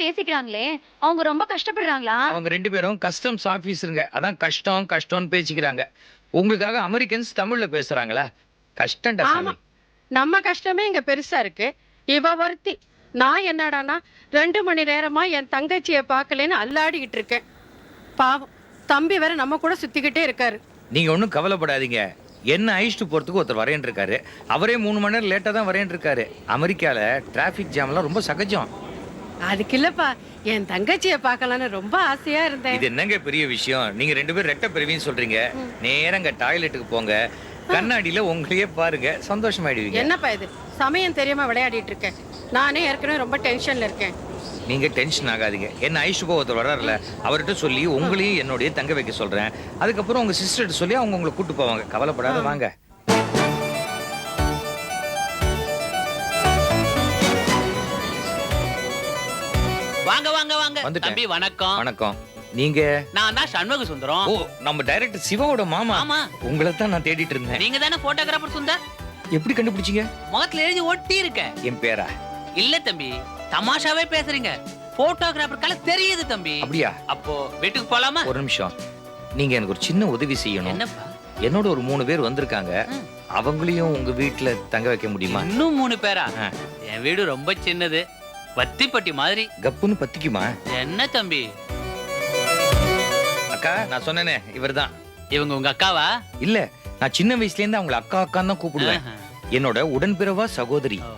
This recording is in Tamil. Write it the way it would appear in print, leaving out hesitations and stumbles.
பேசிக்கிறாங்களே, அவங்க ரொம்ப கஷ்டப்படுறாங்களா? அவங்க 2 பேரும் கஸ்டம்ஸ் ஆபீசருங்க. அதான் கஷ்டம் கஷ்டம்னு பேசிக்கிறாங்க. உங்களுக்காக அமெரிக்கன்ஸ் தமிழ்ல பேசுறாங்களா? கஷ்டம்டா ஆமா, சாமி. நம்ம கஷ்டமே இங்க பெருசா இருக்கு. இவ ஒருத்தி. நான் என்னடானா 2 மணி நேரமா என் தங்கச்சியை பார்க்கலன்னு அல்லாடிக்கிட்டு இருக்கேன். பாவம், தம்பி வேற நம்ம கூட சுத்திக்கிட்டே இருக்காரு. நீங்க ஒன்றும் கவலைப்படாதீங்க. என்ன அழைச்சிட்டு போறதுக்கு ஒருத்தர் வரேன் இருக்காரு. அவரே 3 மணி நேரம் லேட்டா தான் வரேன் இருக்காரு. அமெரிக்கால டிராபிக் ஜாம்லாம் ரொம்ப சகஜம். அதுக்கு இல்லப்பா, என் தங்கச்சியை பார்க்கலான்னு ரொம்ப ஆசையா இருந்தேன். இது என்னங்க பெரிய விஷயம்? நீங்க 2 பேரும் ரெட்ட பிறவின்னு சொல்றீங்க. நேரங்க டாய்லெட்டுக்கு போங்க. கண்ணாடியில உங்களையே பாருங்க, சந்தோஷமாயிடுவீங்க. என்னப்பா இது, சமயம் தெரியாம விளையாடிட்டு இருக்கேன். நானே ஏற்கனவே ரொம்ப டென்ஷன்ல இருக்கேன். நீங்க டென்ஷன் ஆகாதீங்க. என்ன ஐஷு போ ஒருத்தர் வர்றாருல, அவர்கிட்ட சொல்லி உங்களையும் என்னோடய தங்க வைக்க சொல்றேன். அதுக்கப்புறம் உங்க சிஸ்டர்கிட்ட சொல்லி அவங்க உங்களை கூட்டு போவாங்க. கவலைப்படாத வாங்க. வாங்க வாங்க வாங்க வந்துட்டேன். தம்பி வணக்கம். வணக்கம். நீங்க? நான் தான் சண்முக சுந்தரம். ஓ, நம்ம டைரக்டர் சிவாவோட மாமா. ஆமா. உங்களை தான் நான் தேடிட்டு இருந்தேன். நீங்க தானே போட்டோகிராஃபர் சுந்தர்? எப்படி கண்டுபிடிச்சீங்க? முகத்துல எழுதி ஒட்டி இருக்க. என் பேரா? இல்ல தம்பி, தமாஷாவே பேசுறீங்க. போட்டோகிராஃபர் கல தெரியுது தம்பி. அப்படியா? அப்போ வீட்டுக்கு போலாமா? ஒரு நிமிஷம். நீங்க எனக்கு ஒரு சின்ன உதவி செய்யணும். என்னப்பா? என்னோட ஒரு 3 பேர் வந்திருக்காங்க. அவங்களையும் உங்க வீட்டுல தங்க வைக்க முடியுமா? இன்னும் 3 பேரா? என் வீடு ரொம்ப சின்னது, வத்திப்பட்டி மாதிரி. கப்புன்னு பத்திக்குமா? என்ன தம்பி? அக்கா, நான் சொன்னேனே இவர்தான். இவங்க உங்க அக்காவா? இல்ல, நான் சின்ன வயசுல இருந்து அவங்கள அக்கா அக்கான்னு தான் கூப்பிடுவேன். என்னோட உடன்பிறவா சகோதரி. ஓ.